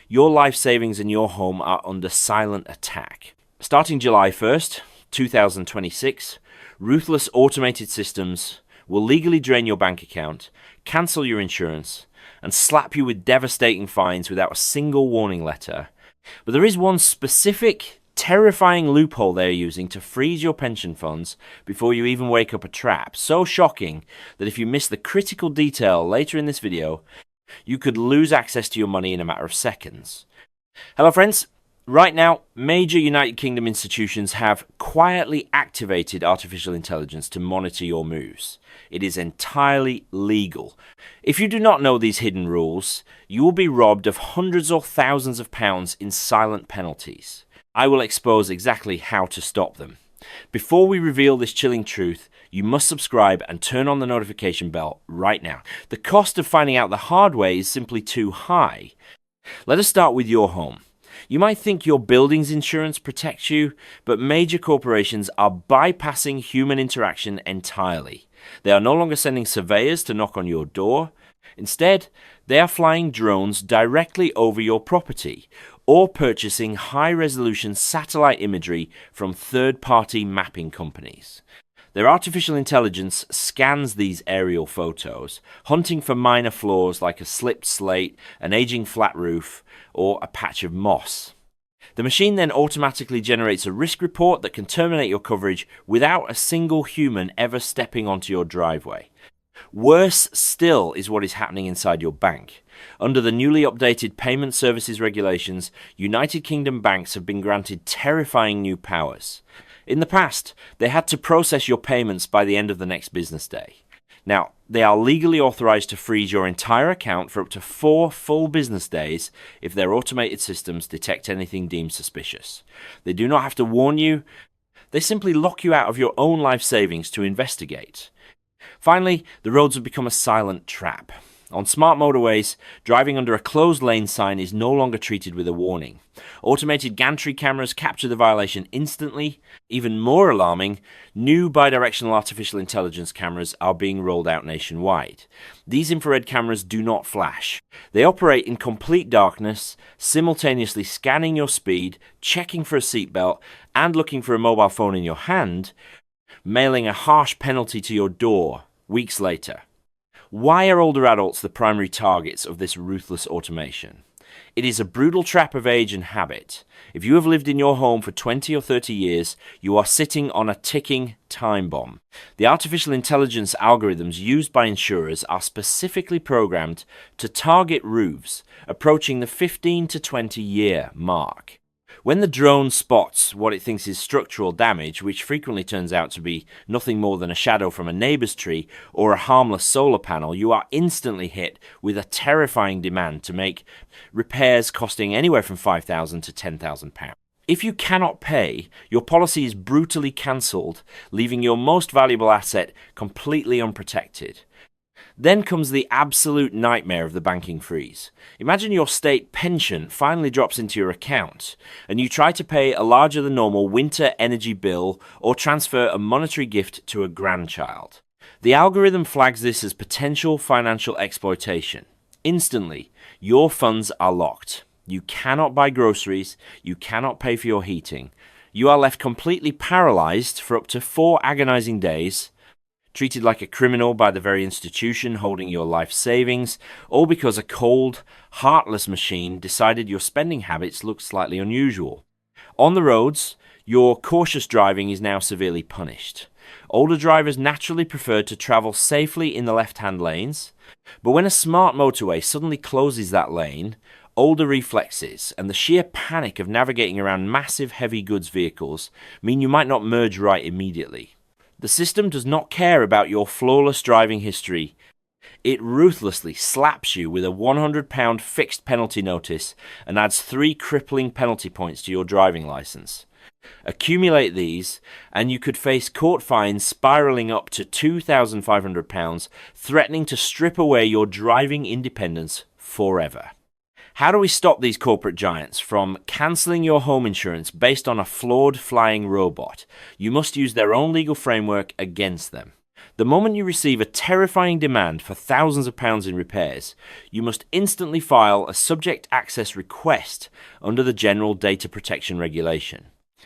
your life savings and your home are under silent attack. Starting July 1st, 2026, ruthless automated systems will legally drain your bank account, cancel your insurance, and slap you with devastating fines without a single warning letter. But there is one specific, terrifying loophole they're using to freeze your pension funds before you even wake up a trap. So shocking that if you miss the critical detail later in this video, you could lose access to your money in a matter of seconds. Hello friends. Right now, major United Kingdom institutions have quietly activated artificial intelligence to monitor your moves. It is entirely legal. If you do not know these hidden rules, you will be robbed of hundreds or thousands of pounds in silent penalties. I will expose exactly how to stop them. Before we reveal this chilling truth, you must subscribe and turn on the notification bell right now. The cost of finding out the hard way is simply too high. Let us start with your home. You might think your building's insurance protects you, but major corporations are bypassing human interaction entirely. They are no longer sending surveyors to knock on your door. Instead, they are flying drones directly over your property or purchasing high-resolution satellite imagery from third-party mapping companies. Their artificial intelligence scans these aerial photos, hunting for minor flaws like a slipped slate, an aging flat roof, or a patch of moss. The machine then automatically generates a risk report that can terminate your coverage without a single human ever stepping onto your driveway. Worse still is what is happening inside your bank. Under the newly updated Payment Services Regulations, United Kingdom banks have been granted terrifying new powers. In the past, they had to process your payments by the end of the next business day. Now, they are legally authorized to freeze your entire account for up to 4 full business days if their automated systems detect anything deemed suspicious. They do not have to warn you. They simply lock you out of your own life savings to investigate. Finally, the roads have become a silent trap. On smart motorways, driving under a closed lane sign is no longer treated with a warning. Automated gantry cameras capture the violation instantly. Even more alarming, new bidirectional artificial intelligence cameras are being rolled out nationwide. These infrared cameras do not flash. They operate in complete darkness, simultaneously scanning your speed, checking for a seatbelt, and looking for a mobile phone in your hand, mailing a harsh penalty to your door weeks later. Why are older adults the primary targets of this ruthless automation? It is a brutal trap of age and habit. If you have lived in your home for 20 or 30 years, you are sitting on a ticking time bomb. The artificial intelligence algorithms used by insurers are specifically programmed to target roofs approaching the 15 to 20 year mark. When the drone spots what it thinks is structural damage, which frequently turns out to be nothing more than a shadow from a neighbor's tree or a harmless solar panel, you are instantly hit with a terrifying demand to make repairs costing anywhere from £5,000 to £10,000. If you cannot pay, your policy is brutally cancelled, leaving your most valuable asset completely unprotected. Then comes the absolute nightmare of the banking freeze. Imagine your state pension finally drops into your account, and you try to pay a larger than normal winter energy bill or transfer a monetary gift to a grandchild. The algorithm flags this as potential financial exploitation. Instantly, your funds are locked. You cannot buy groceries, you cannot pay for your heating. You are left completely paralyzed for up to 4 agonizing days, treated like a criminal by the very institution holding your life savings, all because a cold, heartless machine decided your spending habits looked slightly unusual. On the roads, your cautious driving is now severely punished. Older drivers naturally prefer to travel safely in the left-hand lanes, but when a smart motorway suddenly closes that lane, older reflexes and the sheer panic of navigating around massive heavy goods vehicles mean you might not merge right immediately. The system does not care about your flawless driving history. It ruthlessly slaps you with a £100 fixed penalty notice and adds 3 crippling penalty points to your driving license. Accumulate these, and you could face court fines spiralling up to £2,500, threatening to strip away your driving independence forever. How do we stop these corporate giants from cancelling your home insurance based on a flawed flying robot? You must use their own legal framework against them. The moment you receive a terrifying demand for thousands of pounds in repairs, you must instantly file a subject access request under the General Data Protection Regulation.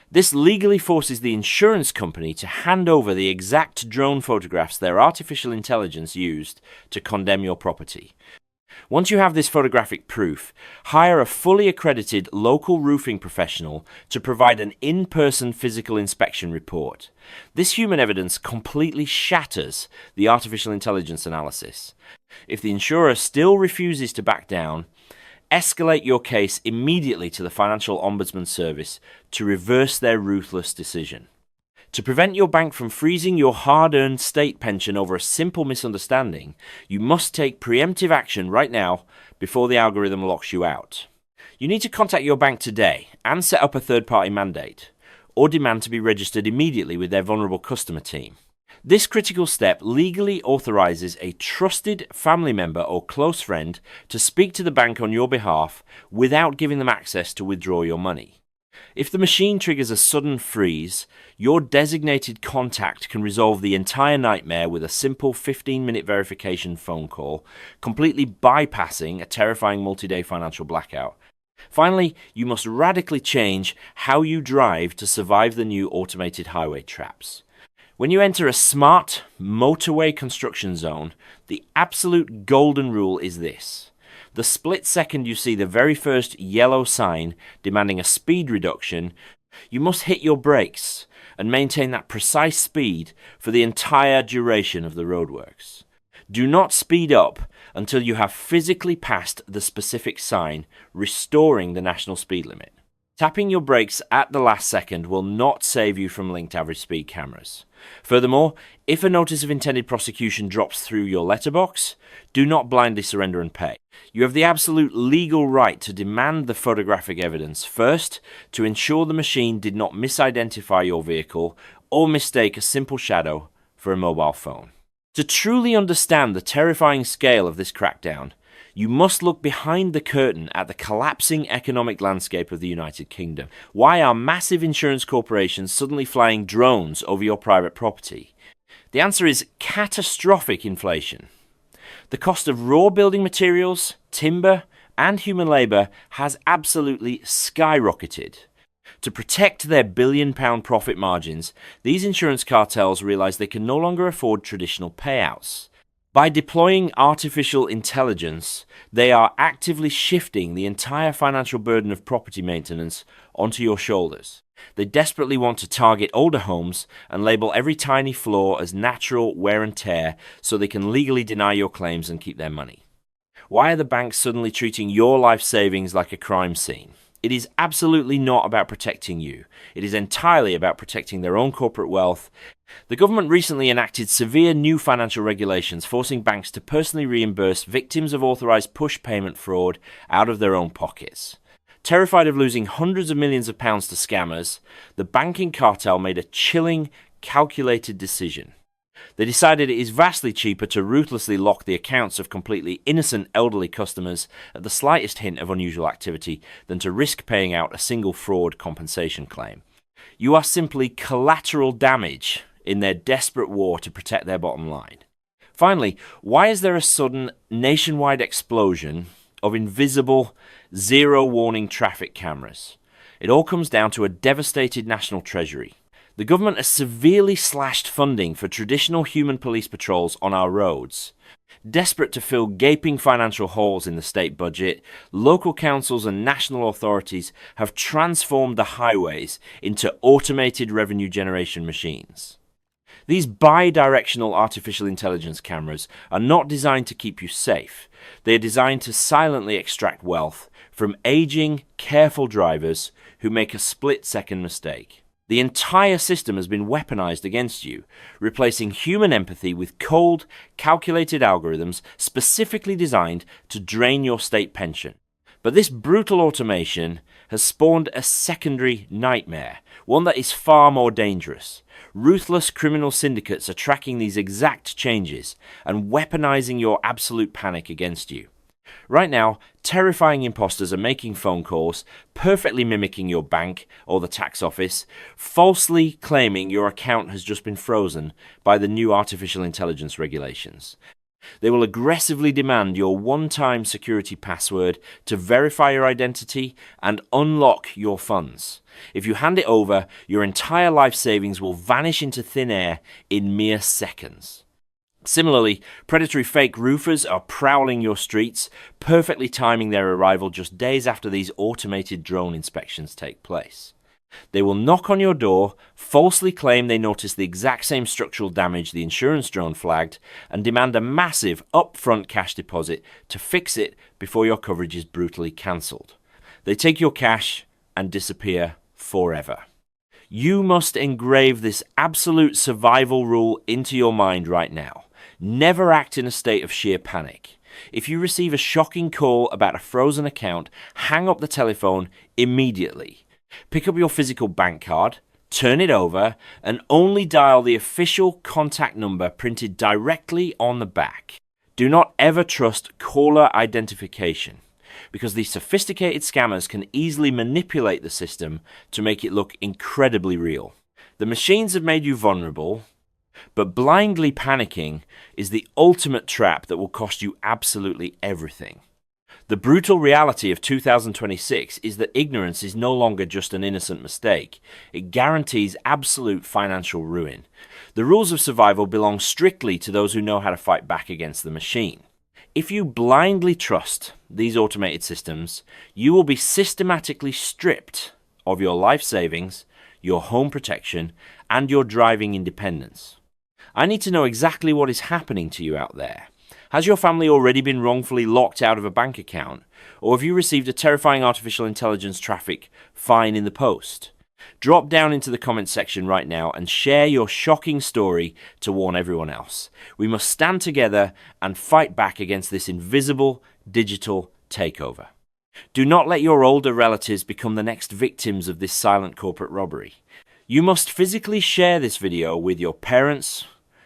This legally forces the insurance company to hand over the exact drone photographs their artificial intelligence used to condemn your property. Once you have this photographic proof, hire a fully accredited local roofing professional to provide an in-person physical inspection report. This human evidence completely shatters the artificial intelligence analysis. If the insurer still refuses to back down, escalate your case immediately to the Financial Ombudsman Service to reverse their ruthless decision. To prevent your bank from freezing your hard-earned state pension over a simple misunderstanding, you must take preemptive action right now before the algorithm locks you out. You need to contact your bank today and set up a third-party mandate, or demand to be registered immediately with their vulnerable customer team. This critical step legally authorizes a trusted family member or close friend to speak to the bank on your behalf without giving them access to withdraw your money. If the machine triggers a sudden freeze, your designated contact can resolve the entire nightmare with a simple 15-minute verification phone call, completely bypassing a terrifying multi-day financial blackout. Finally, you must radically change how you drive to survive the new automated highway traps. When you enter a smart motorway construction zone, the absolute golden rule is this. The split second you see the very first yellow sign demanding a speed reduction, you must hit your brakes and maintain that precise speed for the entire duration of the roadworks. Do not speed up until you have physically passed the specific sign, restoring the national speed limit. Tapping your brakes at the last second will not save you from linked average speed cameras. Furthermore, if a notice of intended prosecution drops through your letterbox, do not blindly surrender and pay. You have the absolute legal right to demand the photographic evidence first to ensure the machine did not misidentify your vehicle or mistake a simple shadow for a mobile phone. To truly understand the terrifying scale of this crackdown, you must look behind the curtain at the collapsing economic landscape of the United Kingdom. Why are massive insurance corporations suddenly flying drones over your private property? The answer is catastrophic inflation. The cost of raw building materials, timber, and human labour has absolutely skyrocketed. To protect their billion-pound profit margins, these insurance cartels realise they can no longer afford traditional payouts. By deploying artificial intelligence, they are actively shifting the entire financial burden of property maintenance onto your shoulders. They desperately want to target older homes and label every tiny flaw as natural wear and tear so they can legally deny your claims and keep their money. Why are the banks suddenly treating your life savings like a crime scene? It is absolutely not about protecting you. It is entirely about protecting their own corporate wealth. The government recently enacted severe new financial regulations forcing banks to personally reimburse victims of authorized push payment fraud out of their own pockets. Terrified of losing hundreds of millions of pounds to scammers, the banking cartel made a chilling, calculated decision. They decided it is vastly cheaper to ruthlessly lock the accounts of completely innocent elderly customers at the slightest hint of unusual activity than to risk paying out a single fraud compensation claim. You are simply collateral damage in their desperate war to protect their bottom line. Finally, why is there a sudden nationwide explosion of invisible, zero-warning traffic cameras? It all comes down to a devastated national treasury. The government has severely slashed funding for traditional human police patrols on our roads. Desperate to fill gaping financial holes in the state budget, local councils and national authorities have transformed the highways into automated revenue generation machines. These bi-directional artificial intelligence cameras are not designed to keep you safe. They are designed to silently extract wealth from aging, careful drivers who make a split-second mistake. The entire system has been weaponized against you, replacing human empathy with cold, calculated algorithms specifically designed to drain your state pension. But this brutal automation has spawned a secondary nightmare, one that is far more dangerous. Ruthless criminal syndicates are tracking these exact changes and weaponizing your absolute panic against you. Right now, terrifying imposters are making phone calls, perfectly mimicking your bank or the tax office, falsely claiming your account has just been frozen by the new artificial intelligence regulations. They will aggressively demand your one-time security password to verify your identity and unlock your funds. If you hand it over, your entire life savings will vanish into thin air in mere seconds. Similarly, predatory fake roofers are prowling your streets, perfectly timing their arrival just days after these automated drone inspections take place. They will knock on your door, falsely claim they noticed the exact same structural damage the insurance drone flagged, and demand a massive upfront cash deposit to fix it before your coverage is brutally cancelled. They take your cash and disappear forever. You must engrave this absolute survival rule into your mind right now. Never act in a state of sheer panic. If you receive a shocking call about a frozen account, hang up the telephone immediately. Pick up your physical bank card, turn it over, and only dial the official contact number printed directly on the back. Do not ever trust caller identification, because these sophisticated scammers can easily manipulate the system to make it look incredibly real. The machines have made you vulnerable, but blindly panicking is the ultimate trap that will cost you absolutely everything. The brutal reality of 2026 is that ignorance is no longer just an innocent mistake. It guarantees absolute financial ruin. The rules of survival belong strictly to those who know how to fight back against the machine. If you blindly trust these automated systems, you will be systematically stripped of your life savings, your home protection, and your driving independence. I need to know exactly what is happening to you out there. Has your family already been wrongfully locked out of a bank account? Or have you received a terrifying artificial intelligence traffic fine in the post? Drop down into the comments section right now and share your shocking story to warn everyone else. We must stand together and fight back against this invisible digital takeover. Do not let your older relatives become the next victims of this silent corporate robbery. You must physically share this video with your parents,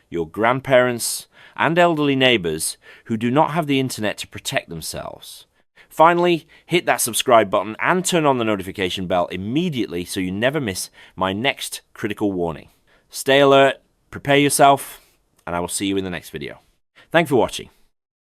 your grandparents, and elderly neighbors who do not have the internet to protect themselves. Finally, hit that subscribe button and turn on the notification bell immediately so you never miss my next critical warning. Stay alert, prepare yourself, and I will see you in the next video. Thanks for watching.